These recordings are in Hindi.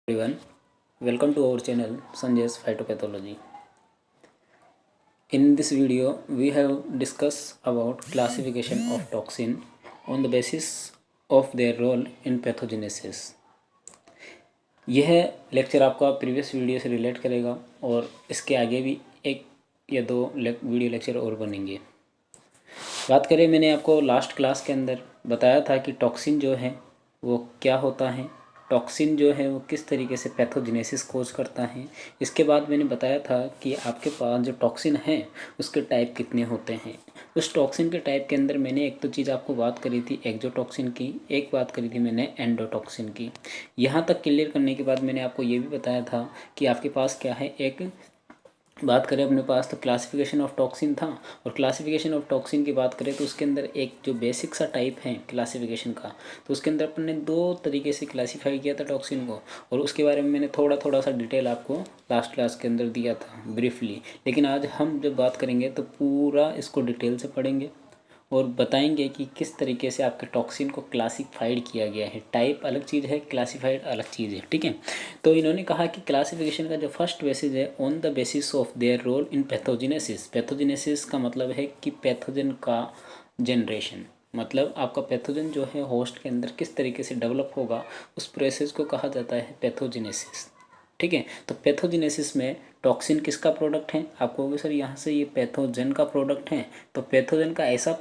Everyone, welcome to our channel Sanjay's Phytopathology. In this video, we have discussed about classification of toxin on the basis of their role in pathogenesis. यह लेक्चर आपका प्रीवियस वीडियो से रिलेट करेगा और इसके आगे भी एक या दो वीडियो लेक्चर और बनेंगे। बात करें, मैंने आपको लास्ट क्लास के अंदर बताया था कि टॉक्सिन जो है वो क्या होता है, टॉक्सिन जो है वो किस तरीके से पैथोजेनेसिस कोज करता है। इसके बाद मैंने बताया था कि आपके पास जो टॉक्सिन है उसके टाइप कितने होते हैं। उस टॉक्सिन के टाइप के अंदर मैंने एक तो चीज़ आपको बात करी थी एक्सोटॉक्सिन की, एक बात करी थी मैंने एंडोटॉक्सिन की। यहाँ तक क्लियर करने के बाद मैंने आपको ये भी बताया था कि आपके पास क्या है, एक बात करें अपने पास तो क्लासिफिकेशन ऑफ टॉक्सिन था, और क्लासिफिकेशन ऑफ टॉक्सिन की बात करें तो उसके अंदर एक जो बेसिक सा टाइप है क्लासिफिकेशन का, तो उसके अंदर अपन ने दो तरीके से क्लासीफाई किया था टॉक्सिन को, और उसके बारे में मैंने थोड़ा सा डिटेल आपको लास्ट क्लास के अंदर दिया था ब्रीफली। लेकिन आज हम जब बात करेंगे तो पूरा इसको डिटेल से पढ़ेंगे और बताएंगे कि किस तरीके से आपके टॉक्सिन को क्लासिफाइड किया गया है। टाइप अलग चीज़ है, क्लासिफाइड अलग चीज़ है, ठीक है। तो इन्होंने कहा कि क्लासिफिकेशन का जो फर्स्ट बेसिस है on the basis of their role in pathogenesis. Pathogenesis का मतलब है कि पैथोजन का जनरेशन, मतलब आपका पैथोजन जो है होस्ट के अंदर किस तरीके से डेवलप होगा, उस प्रोसेस को कहा जाता है पैथोजेनेसिस, ठीक है। तो पैथोजेनेसिस में टॉक्सिन किसका प्रोडक्ट है, आप कहोगे सर यहाँ से ये पैथोजन का प्रोडक्ट है। तो पैथोजन का ऐसा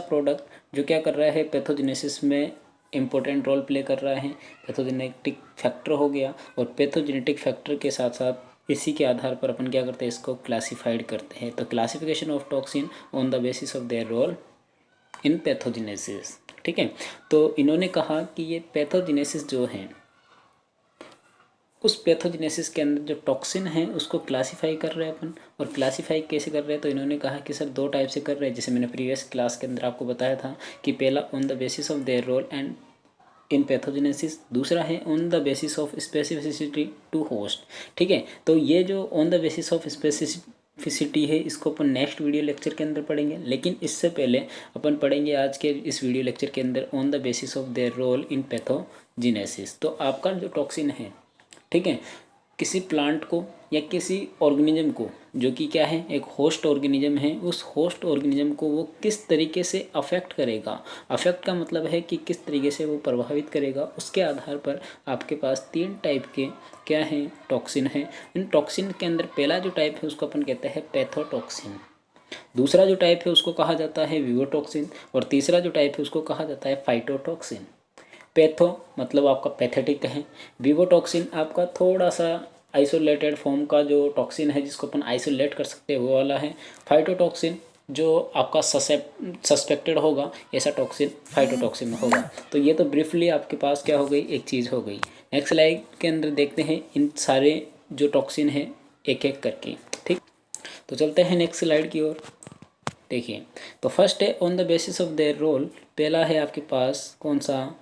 प्रोडक्ट जो क्या कर रहा है, पैथोजेनेसिस में इम्पोर्टेंट रोल प्ले कर रहा है। पैथोजेनेटिक फैक्टर हो गया, और पैथोजेनेटिक फैक्टर के साथ साथ इसी के आधार पर अपन क्या करते हैं, इसको क्लासिफाइड करते हैं। तो classification of toxin on the basis of their role in pathogenesis, ठीक है। तो इन्होंने कहा कि ये पैथोजेनेसिस जो है, उस पैथोजेनेसिस के अंदर जो टॉक्सिन है उसको क्लासीफाई कर रहे हैं अपन। और क्लासीफाई कैसे कर रहे हैं, तो इन्होंने कहा कि सर दो टाइप से कर रहे हैं, जैसे मैंने प्रीवियस क्लास के अंदर आपको बताया था कि पहला on the basis of their role and in pathogenesis, दूसरा है on the basis of specificity to host, ठीक है। तो ये जो on the basis of specificity है इसको अपन नेक्स्ट वीडियो लेक्चर के अंदर पढ़ेंगे, लेकिन इससे पहले अपन पढ़ेंगे आज के इस वीडियो लेक्चर के अंदर on the basis of their role in pathogenesis. तो आपका जो टॉक्सिन है, ठीक है, किसी प्लांट को या किसी ऑर्गेनिज्म को, जो कि क्या है एक होस्ट ऑर्गेनिज्म है, उस होस्ट ऑर्गेनिज्म को वो किस तरीके से अफेक्ट करेगा। अफेक्ट का मतलब है कि किस तरीके से वो प्रभावित करेगा। उसके आधार पर आपके पास तीन टाइप के क्या हैं, टॉक्सिन है। इन टॉक्सिन के अंदर पहला जो टाइप है उसको अपन कहते हैं पैथोटॉक्सिन, दूसरा जो टाइप है उसको कहा जाता है विवोटॉक्सिन, और तीसरा जो टाइप है उसको कहा जाता है फाइटोटॉक्सिन। पैथो मतलब आपका पैथेटिक है, विवोटॉक्सिन आपका थोड़ा सा आइसोलेटेड फॉर्म का जो टॉक्सिन है जिसको अपन आइसोलेट कर सकते हैं वो वाला है। फाइटोटॉक्सिन जो आपका सस्पेक्टेड होगा ऐसा टॉक्सिन फाइटोटॉक्सिन होगा। तो ये तो ब्रीफली आपके पास क्या हो गई, एक चीज़ हो गई। नेक्स्ट स्लाइड के अंदर देखते हैं इन सारे जो टॉक्सिन है एक एक करके, ठीक। तो चलते हैं नेक्स्ट स्लाइड की ओर। देखिए, तो फर्स्ट है on the basis of their role, पहला है आपके पास कौन सा,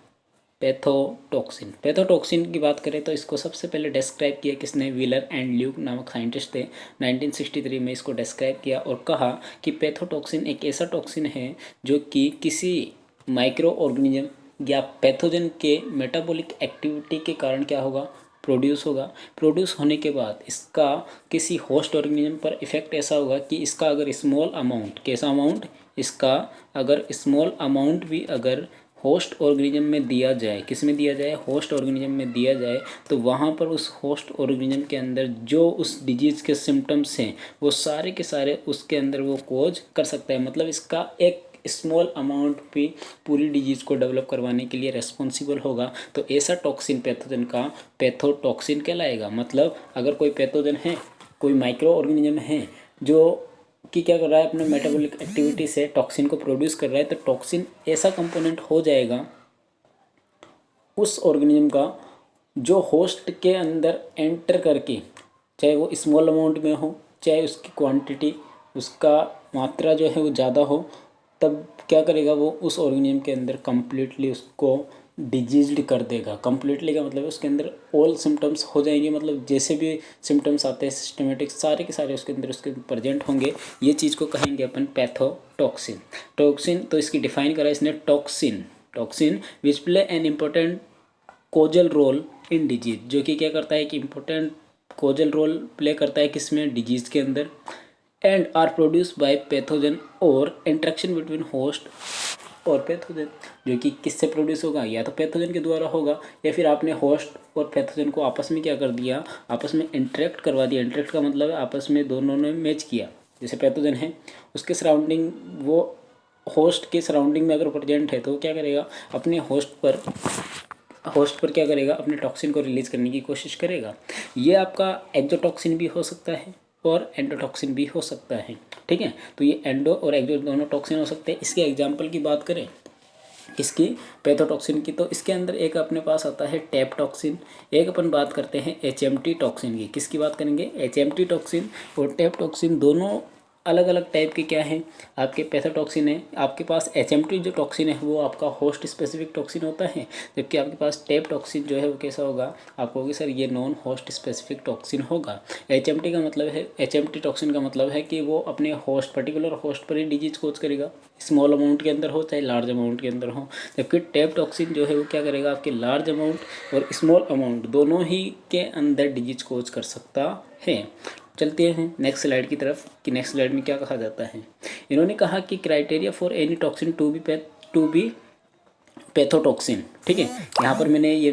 पैथोटॉक्सिन। पैथोटॉक्सिन की बात करें तो इसको सबसे पहले डिस्क्राइब किया किसने, व्हीलर एंड ल्यूक नामक साइंटिस्ट थे। 1963 में इसको डिस्क्राइब किया और कहा कि पैथोटॉक्सिन एक ऐसा टॉक्सिन है जो कि किसी माइक्रो ऑर्गेनिज्म या पैथोजन के मेटाबॉलिक एक्टिविटी के कारण क्या होगा, प्रोड्यूस होगा। प्रोड्यूस होने के बाद इसका किसी होस्ट ऑर्गेनिज्म पर इफेक्ट ऐसा होगा कि इसका अगर स्मॉल अमाउंट, कैसा अमाउंट, इसका अगर स्मॉल अमाउंट भी अगर होस्ट ऑर्गेनिज्म में दिया जाए, किस में दिया जाए, होस्ट ऑर्गेनिज्म में दिया जाए, तो वहाँ पर उस होस्ट ऑर्गेनिज्म के अंदर जो उस डिजीज़ के सिम्टम्स हैं वो सारे के सारे उसके अंदर वो कोज कर सकता है। मतलब इसका एक स्मॉल अमाउंट भी पूरी डिजीज़ को डेवलप करवाने के लिए रेस्पॉन्सिबल होगा। तो ऐसा टॉक्सिन पैथोजन का पैथोटॉक्सिन कहलाएगा। मतलब अगर कोई पैथोजन है, कोई माइक्रो ऑर्गेनिज्म है जो कि क्या कर रहा है, अपने मेटाबॉलिक एक्टिविटी से टॉक्सिन को प्रोड्यूस कर रहा है, तो टॉक्सिन ऐसा कंपोनेंट हो जाएगा उस ऑर्गेनिज्म का जो होस्ट के अंदर एंटर करके, चाहे वो स्मॉल अमाउंट में हो, चाहे उसकी क्वांटिटी, उसका मात्रा जो है वो ज़्यादा हो, तब क्या करेगा वो उस ऑर्गेनिज्म के अंदर कम्प्लीटली उसको डिजीज्ड कर देगा। कम्प्लीटली का मतलब है उसके अंदर ऑल सिम्टम्स हो जाएंगे, मतलब जैसे भी सिम्टम्स आते हैं सिस्टमेटिक सारे के सारे उसके प्रेजेंट होंगे। ये चीज़ को कहेंगे अपन पैथोटॉक्सिन। टॉक्सिन तो इसकी डिफाइन करा इसने, toxin which play an important causal role in disease, जो कि क्या करता है कि इम्पोर्टेंट कोजल रोल प्ले करता है किसमें, डिजीज के अंदर, and are produce by pathogen और इंट्रैक्शन बिटवीन होस्ट और पैथोजन, जो कि किससे प्रोड्यूस होगा, या तो पैथोजन के द्वारा होगा या फिर आपने होस्ट और पैथोजन को आपस में क्या कर दिया, आपस में इंटरेक्ट करवा दिया। इंटरेक्ट का मतलब है आपस में दोनों ने मैच किया। जैसे पैथोजन है उसके सराउंडिंग, वो होस्ट के सराउंडिंग में अगर प्रेजेंट है तो वो क्या करेगा, अपने होस्ट पर क्या करेगा, अपने टॉक्सिन को रिलीज करने की कोशिश करेगा। ये आपका एक्जोटॉक्सिन भी हो सकता है और एंडोटॉक्सिन भी हो सकता है। ठीक है, तो ये एंडो और एक्जो दोनों टॉक्सिन हो सकते हैं। इसके एग्जांपल की बात करें इसकी पैथोटॉक्सिन की, तो इसके अंदर एक अपने पास आता है टैप टॉक्सिन, एक अपन बात करते हैं एचएमटी टॉक्सिन की। किसकी बात करेंगे, एचएमटी टॉक्सिन और टैप टॉक्सिन, दोनों अलग अलग टाइप के क्या है आपके पैथोटॉक्सिन है। आपके पास एचएमटी जो टॉक्सिन है वो आपका होस्ट स्पेसिफिक टॉक्सिन होता है, जबकि आपके पास टैप टॉक्सिन जो है वो कैसा होगा, आप कहोगे सर ये नॉन होस्ट स्पेसिफिक टॉक्सिन होगा। एचएमटी का मतलब है, एचएमटी टॉक्सिन का मतलब है कि वो अपने होस्ट पर्टिकुलर होस्ट पर ही डिजीज कोज करेगा, स्मॉल अमाउंट के अंदर हो चाहे लार्ज अमाउंट के अंदर हो। जबकि टैप टॉक्सिन जो है वो क्या करेगा, आपके लार्ज अमाउंट और स्मॉल अमाउंट दोनों ही के अंदर डिजीज कोज कर सकता है। चलते हैं नेक्स्ट स्लाइड की तरफ कि नेक्स्ट स्लाइड में क्या कहा जाता है। इन्होंने कहा कि criteria for any toxin to be pathotoxin. ठीक है, यहाँ पर मैंने ये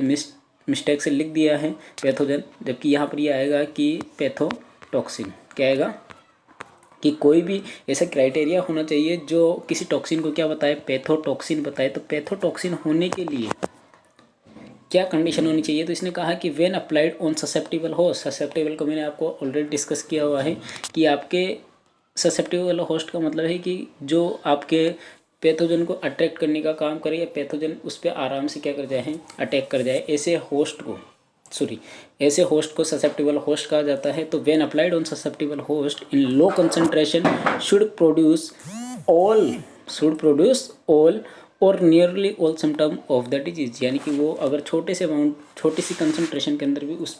मिस्टेक से लिख दिया है पैथोजन, जबकि यहाँ पर ये आएगा कि पैथोटॉक्सिन। क्या आएगा कि कोई भी ऐसा क्राइटेरिया होना चाहिए जो किसी टॉक्सिन को क्या बताए, पैथोटॉक्सिन बताए। तो पैथोटॉक्सिन होने के लिए क्या कंडीशन होनी चाहिए, तो इसने कहा कि when applied on susceptible host. Susceptible को मैंने आपको ऑलरेडी डिस्कस किया हुआ है कि आपके ससेप्टिबल होस्ट का मतलब है कि जो आपके पैथोजन को अट्रैक्ट करने का काम करे या पैथोजन उस पर आराम से क्या कर जाए, अटैक कर जाए, ऐसे होस्ट को ससेप्टिबल होस्ट कहा जाता है। तो when applied on susceptible host in low concentration should produce all और nearly all symptom of the disease, यानी कि वो अगर छोटे से अमाउंट, छोटी सी कंसंट्रेशन के अंदर भी उस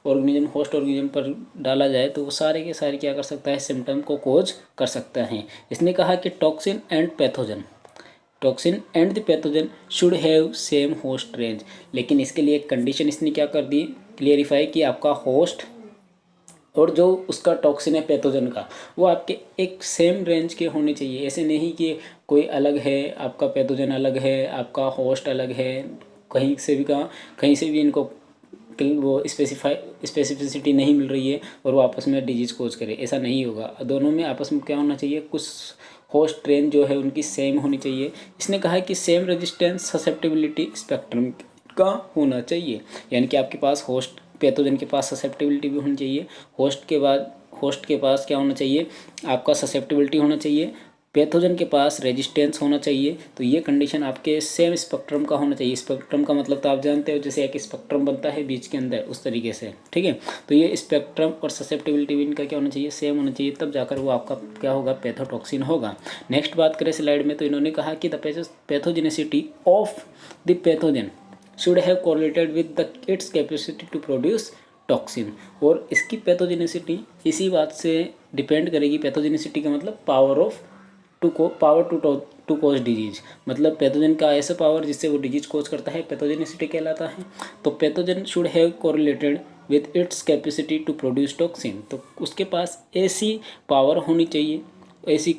ऑर्गेनिज्म, होस्ट ऑर्गेनिज्म पर डाला जाए तो वो सारे के सारे क्या कर सकता है, सिम्टम को कोज कर सकता है। इसने कहा कि toxin and the pathogen should have same host range, लेकिन इसके लिए एक कंडीशन इसने क्या कर दी, क्लियरिफाई कि आपका होस्ट और जो उसका टॉक्सिन है पैथोजन का वो आपके एक सेम रेंज के होने चाहिए। ऐसे नहीं कि कोई अलग है, आपका पैथोजन अलग है, आपका होस्ट अलग है, कहीं से भी इनको वो स्पेसिफिसिटी नहीं मिल रही है और वो आपस में डिजीज कोज करे, ऐसा नहीं होगा। दोनों में आपस में क्या होना चाहिए, कुछ होस्ट रेंज जो है उनकी सेम होनी चाहिए। इसने कहा है कि सेम रेजिस्टेंस ससेप्टिबिलिटी स्पेक्ट्रम का होना चाहिए, यानी कि आपके पास होस्ट पैथोजन के पास ससेप्टिबिलिटी भी होनी चाहिए, होस्ट के पास क्या होना चाहिए, आपका ससेप्टिबिलिटी होना चाहिए, पैथोजन के पास रेजिस्टेंस होना चाहिए। तो ये कंडीशन आपके सेम स्पेक्ट्रम का होना चाहिए। स्पेक्ट्रम का मतलब तो आप जानते हो, जैसे एक स्पेक्ट्रम बनता है बीच के अंदर, उस तरीके से। ठीक है, तो ये स्पेक्ट्रम और ससेप्टिबिलिटी भी इनका क्या होना चाहिए, सेम होना चाहिए, तब जाकर वो आपका क्या होगा, पैथोटॉक्सिन होगा। नेक्स्ट बात करें स्लाइड में, तो इन्होंने कहा कि the pathogenicity of the pathogen should have correlated with its capacity to produce toxin, और इसकी पैथोजेनिसिटी इसी बात से डिपेंड करेगी। पैथोजेनिसिटी का मतलब पावर टू कोज डिजीज, मतलब पैथोजन का ऐसा पावर जिससे वो डिजीज कोज करता है, पैथोजेनिसिटी कहलाता है। तो pathogen should have correlated with its capacity to produce toxin, तो उसके पास ऐसी पावर होनी चाहिए, ऐसी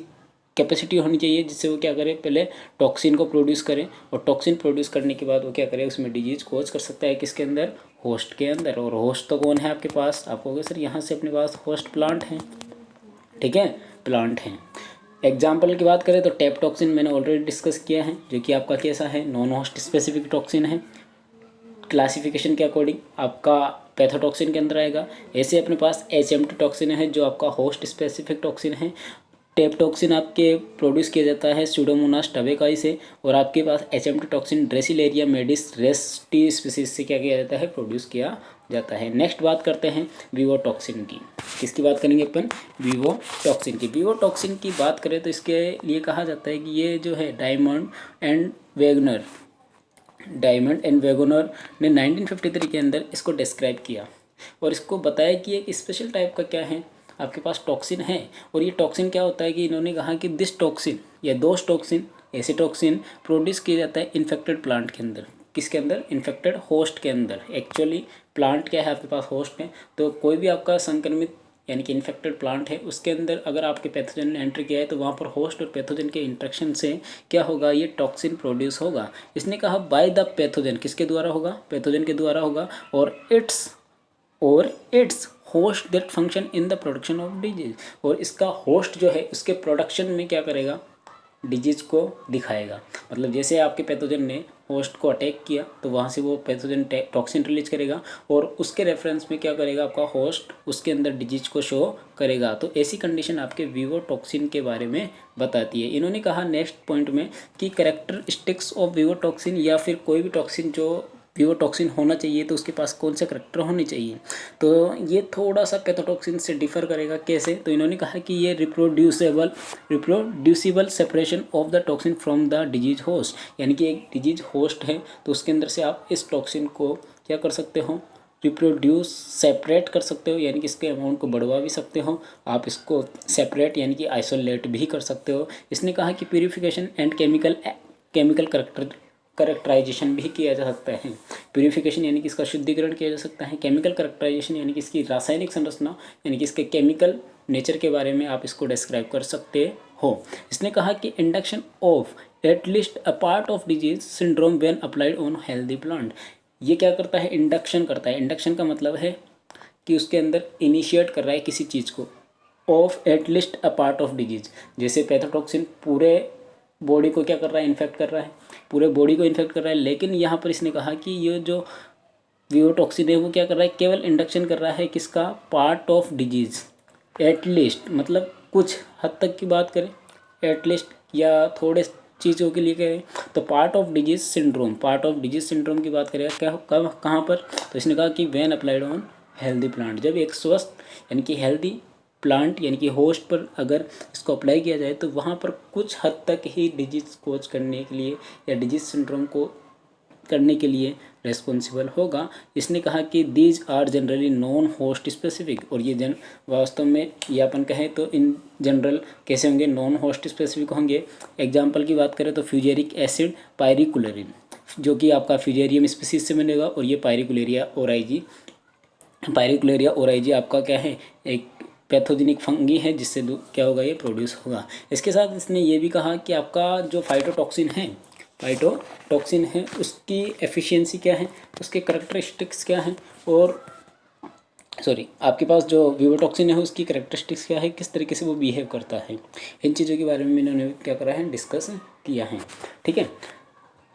कैपेसिटी होनी चाहिए जिससे वो क्या करे, पहले टॉक्सिन को प्रोड्यूस करें, और टॉक्सिन प्रोड्यूस करने के बाद वो क्या करे, उसमें डिजीज कोज कर सकता है, किसके अंदर, होस्ट के अंदर। और होस्ट तो कौन है आपके पास, आप कहोगे सर यहाँ से अपने पास होस्ट प्लांट हैं। ठीक है, प्लांट हैं। एग्जाम्पल की बात करें तो टैप टॉक्सिन मैंने ऑलरेडी डिस्कस किया है, जो कि आपका कैसा है, नॉन होस्ट स्पेसिफिक टॉक्सिन है। क्लासिफिकेशन के अकॉर्डिंग आपका पैथोटॉक्सिन के अंदर आएगा। ऐसे अपने पास एचएमटी टॉक्सिन है जो आपका होस्ट स्पेसिफिक टॉक्सिन है। टैप टॉक्सिन आपके प्रोड्यूस किया जाता है स्यूडोमोनास टबेकाई से, और आपके पास एचएमटी टॉक्सिन ड्रेसिलेरिया मेडिस रेस्टी स्पीसीज से क्या किया जाता है, प्रोड्यूस किया जाता है। नेक्स्ट बात करते हैं वीवो टॉक्सिन की। किसकी बात करेंगे अपन, वीवो टॉक्सिन की। वीवो टॉक्सिन की बात करें तो इसके लिए कहा जाता है कि ये जो है डायमंड एंड वेगनर ने 1953 के अंदर इसको डिस्क्राइब किया, और इसको बताया कि एक स्पेशल टाइप का क्या है, आपके पास टॉक्सिन है। और ये टॉक्सिन क्या होता है कि इन्होंने कहा कि दिस टॉक्सिन या दोस टॉक्सिन, ऐसे टॉक्सिन प्रोड्यूस किया जाता है इन्फेक्टेड प्लांट के अंदर। किसके अंदर, इन्फेक्टेड होस्ट के अंदर। एक्चुअली प्लांट क्या है, आपके पास होस्ट है, तो कोई भी आपका संक्रमित यानी कि इन्फेक्टेड प्लांट है, उसके अंदर अगर आपके पैथोजन ने एंटर किया है तो वहाँ पर होस्ट और पैथोजन के इंटरेक्शन से क्या होगा, ये टॉक्सिन प्रोड्यूस होगा। इसने कहा बाय द पैथोजन, किसके द्वारा होगा, पैथोजन के द्वारा होगा, और it's host that function in the production of disease, और इसका होस्ट जो है उसके प्रोडक्शन में क्या करेगा, डिजीज को दिखाएगा। मतलब जैसे आपके पैथोजन ने होस्ट को अटैक किया तो वहाँ से वो पैथोजन टॉक्सिन रिलीज करेगा, और उसके रेफरेंस में क्या करेगा, आपका होस्ट उसके अंदर डिजीज को शो करेगा। तो ऐसी कंडीशन आपके वीवो टॉक्सिन के बारे में बताती है। इन्होंने कहा नेक्स्ट पॉइंट में कि कैरेक्टरिस्टिक्स ऑफ वीवो टॉक्सिन, या फिर कोई भी टॉक्सिन जो वीवो टॉक्सिन होना चाहिए तो उसके पास कौन से करेक्टर होने चाहिए। तो ये थोड़ा सा पैथोटॉक्सिन से डिफर करेगा। कैसे, तो इन्होंने कहा कि ये reproducible separation of the toxin from the disease host, यानी कि एक डिजीज होस्ट है तो उसके अंदर से आप इस टॉक्सिन को क्या कर सकते हो, रिप्रोड्यूस सेपरेट कर सकते हो, यानी कि इसके अमाउंट को बढ़वा भी सकते हो, आप इसको सेपरेट यानी कि आइसोलेट भी कर सकते हो। इसने कहा कि प्यूरिफिकेशन एंड केमिकल करेक्टराइजेशन भी किया जा सकता है। प्यूरिफिकेशन यानी कि इसका शुद्धिकरण किया जा सकता है, केमिकल करेक्टराइजेशन यानी कि इसकी रासायनिक संरचना यानी कि इसके केमिकल नेचर के बारे में आप इसको डिस्क्राइब कर सकते हो। इसने कहा कि induction of at least a part of disease syndrome when applied on healthy plant, ये क्या करता है, इंडक्शन करता है। इंडक्शन का मतलब है कि उसके अंदर इनिशिएट कर रहा है किसी चीज़ को, of at least a part of disease. जैसे पैथोटॉक्सिन पूरे बॉडी को क्या कर रहा है, इन्फेक्ट कर रहा है, पूरे बॉडी को इन्फेक्ट कर रहा है, लेकिन यहाँ पर इसने कहा कि ये जो वीवोटॉक्सिन है वो क्या कर रहा है, केवल इंडक्शन कर रहा है किसका, पार्ट ऑफ डिजीज। एटलीस्ट मतलब कुछ हद तक की बात करें, एटलीस्ट या थोड़े चीज़ों के लिए करें तो पार्ट ऑफ डिजीज सिंड्रोम की बात करें क्या, कब, कहाँ पर, तो इसने कहा कि when applied on healthy plant, जब एक स्वस्थ यानी कि हेल्दी प्लांट यानी कि होस्ट पर अगर इसको अप्लाई किया जाए तो वहाँ पर कुछ हद तक ही डिजीज कोज करने के लिए या डिजीज सिंड्रोम को करने के लिए रेस्पॉन्सिबल होगा। इसने कहा कि these are generally non host specific, और ये वास्तव में ये अपन कहें तो इन जनरल कैसे होंगे, नॉन होस्ट स्पेसिफिक होंगे। एग्जाम्पल की बात करें तो फ्यूजेरिक एसिड, पायरिकुलरिन, जो कि आपका फ्यूजेरियम स्पीसीज से बनेगा, और ये पायरिकुलेरिया ओराइजी आपका क्या है, एक पैथोजेनिक फंगी है, जिससे क्या होगा, ये प्रोड्यूस होगा। इसके साथ इसने ये भी कहा कि आपका जो फाइटोटॉक्सिन है उसकी एफिशिएंसी क्या है, उसके करैक्टरिस्टिक्स क्या हैं, और आपके पास जो वीवोटॉक्सिन है उसकी करैक्टरिस्टिक्स क्या है, किस तरीके से वो बिहेव करता है, इन चीज़ों के बारे में इन्होंने क्या करा है, डिस्कस किया है। ठीक है,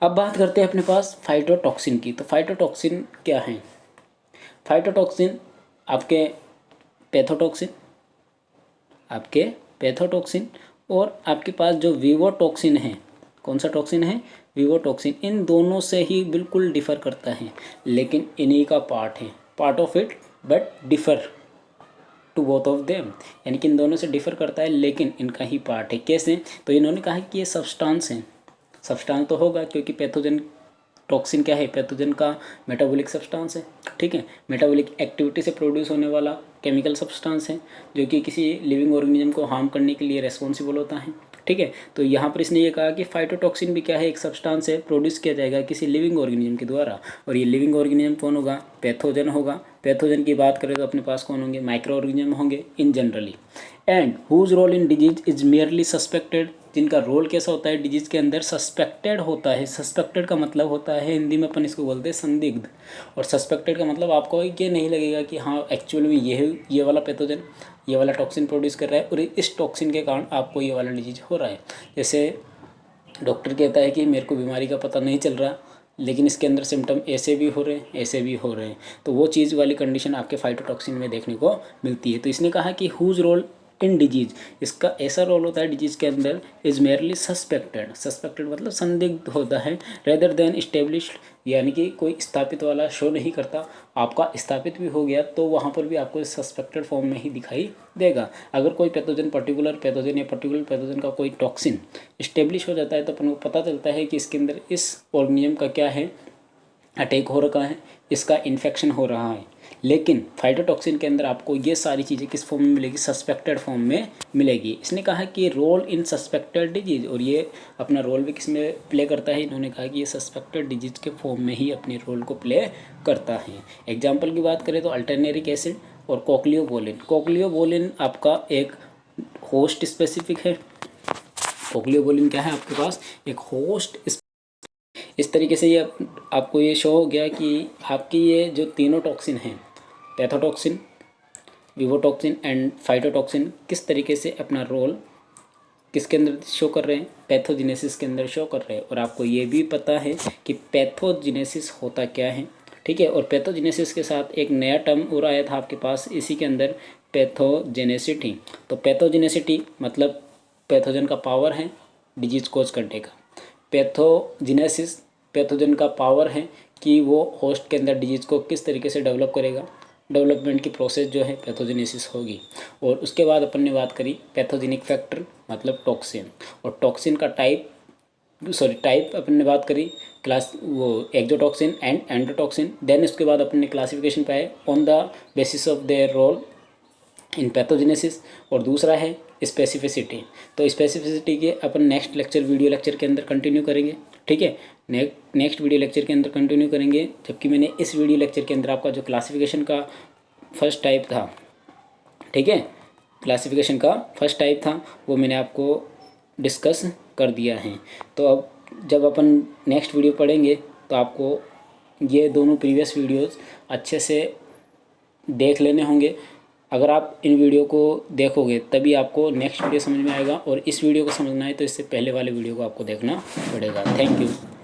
अब बात करते हैं अपने पास फाइटोटॉक्सिन की। तो फाइटोटॉक्सिन क्या है, फाइटोटॉक्सिन आपके पैथोटॉक्सिन और आपके पास जो वीवोटॉक्सिन है, कौन सा टॉक्सिन है, वीवोटॉक्सिन, इन दोनों से ही बिल्कुल डिफ़र करता है, लेकिन इन्हीं का पार्ट है, part of it but differ to both of them, यानी कि इन दोनों से डिफ़र करता है लेकिन इनका ही पार्ट है। कैसे, तो इन्होंने कहा कि ये सब्सटेंस हैं, सब्सटेंस तो होगा क्योंकि पैथोजन टॉक्सिन क्या है, पैथोजन का मेटाबॉलिक सब्सटेंस है। ठीक है, मेटाबॉलिक एक्टिविटी से प्रोड्यूस होने वाला केमिकल सब्सटेंस है जो कि किसी लिविंग ऑर्गेनिज्म को हार्म करने के लिए रेस्पॉन्सिबल होता है। ठीक है, तो यहाँ पर इसने ये कहा कि फाइटोटॉक्सिन भी क्या है, एक सब्सटेंस है, प्रोड्यूस किया जाएगा किसी लिविंग ऑर्गेनिज्म के द्वारा, और ये लिविंग ऑर्गेनिज्म कौन होगा, पैथोजन होगा। पैथोजन की बात करें तो अपने पास कौन होंगे, माइक्रो ऑर्गेनिज्म होंगे in generally, and whose role in disease is merely suspected, जिनका रोल कैसा होता है डिजीज के अंदर, सस्पेक्टेड होता है। सस्पेक्टेड का मतलब होता है, हिंदी में अपन इसको बोलते हैं संदिग्ध, और सस्पेक्टेड का मतलब आपको ये नहीं लगेगा कि हाँ एक्चुअल में ये वाला पैथोजन ये वाला टॉक्सिन प्रोड्यूस कर रहा है और इस टॉक्सिन के कारण आपको ये वाला डिजीज हो रहा है। जैसे डॉक्टर कहता है कि मेरे को बीमारी का पता नहीं चल रहा, लेकिन इसके अंदर सिम्टम ऐसे भी हो रहे हैं, ऐसे भी हो रहे हैं, तो वो चीज़ वाली कंडीशन आपके फाइटोटॉक्सिन में देखने को मिलती है। तो इसने कहा कि हुज रोल इन डिजीज, इसका ऐसा रोल होता है डिजीज के अंदर, इज मेयरली सस्पेक्टेड मतलब संदिग्ध होता है, रेदर देन इस्टेब्लिश्ड, यानी कि कोई स्थापित वाला शो नहीं करता। आपका स्थापित भी हो गया तो वहाँ पर भी आपको सस्पेक्टेड फॉर्म में ही दिखाई देगा। अगर कोई पर्टिकुलर पैथोजन का कोई टॉक्सिन इस्टेब्लिश हो जाता है तो अपन को पता चलता है कि इसके अंदर इस ऑर्गेनिज्म का क्या है, अटैक हो रखा है, इसका इन्फेक्शन हो रहा है। लेकिन फाइटोटॉक्सिन के अंदर आपको ये सारी चीज़ें किस फॉर्म में मिलेगी, सस्पेक्टेड फॉर्म में मिलेगी। इसने कहा कि रोल इन सस्पेक्टेड डिजीज, और ये अपना रोल भी किस में प्ले करता है, इन्होंने कहा कि ये सस्पेक्टेड डिजीज के फॉर्म में ही अपने रोल को प्ले करता है। एग्जाम्पल की बात करें तो अल्टरनेरिक एसिड और कोक्लियोबोलिन। कोक्लियोबोलिन आपका एक होस्ट स्पेसिफिक है। कोक्लियोबोलिन क्या है आपके पास, एक होस्ट। इस तरीके से ये आपको ये शो हो गया कि आपकी ये जो तीनों टॉक्सिन हैं, पैथोटॉक्सिन, विवोटॉक्सिन एंड फाइटोटॉक्सिन, किस तरीके से अपना रोल किसके अंदर शो कर रहे हैं, पैथोजिनेसिस के अंदर शो कर रहे हैं। और आपको ये भी पता है कि पैथोजिनेसिस होता क्या है, ठीक है। और पैथोजिनेसिस के साथ एक नया टर्म और आया था आपके पास इसी के अंदर, पैथोजेनेसिटी। तो पैथोजेनेसिटी मतलब पैथोजन का पावर है डिजीज कोज करने का। पैथोजिनेसिस पैथोजन का पावर है कि वो होस्ट के अंदर डिजीज को किस तरीके से डेवलप करेगा, डेवलपमेंट की प्रोसेस जो है पैथोजेनेसिस होगी। और उसके बाद अपन ने बात करी पैथोजेनिक फैक्टर मतलब टॉक्सिन, और टॉक्सिन का टाइप अपन ने बात करी, क्लास वो एक्जोटॉक्सिन एंड एंडोटॉक्सिन। देन उसके बाद अपन ने क्लासिफिकेशन पाए on the basis of their role in pathogenesis, और दूसरा है स्पेसिफिसिटी। तो स्पेसिफिसिटी के अपन नेक्स्ट वीडियो लेक्चर के अंदर कंटिन्यू करेंगे, ठीक है। नेक्स्ट वीडियो लेक्चर के अंदर कंटिन्यू करेंगे। जबकि मैंने इस वीडियो लेक्चर के अंदर आपका जो क्लासिफिकेशन का फर्स्ट टाइप था, ठीक है, क्लासिफिकेशन का फर्स्ट टाइप था वो मैंने आपको डिस्कस कर दिया है। तो अब जब अपन नेक्स्ट वीडियो पढ़ेंगे तो आपको ये दोनों प्रीवियस वीडियोस अच्छे से देख लेने होंगे। अगर आप इन वीडियो को देखोगे तभी आपको नेक्स्ट वीडियो समझ में आएगा, और इस वीडियो को समझना है तो इससे पहले वाले वीडियो को आपको देखना पड़ेगा। Thank you.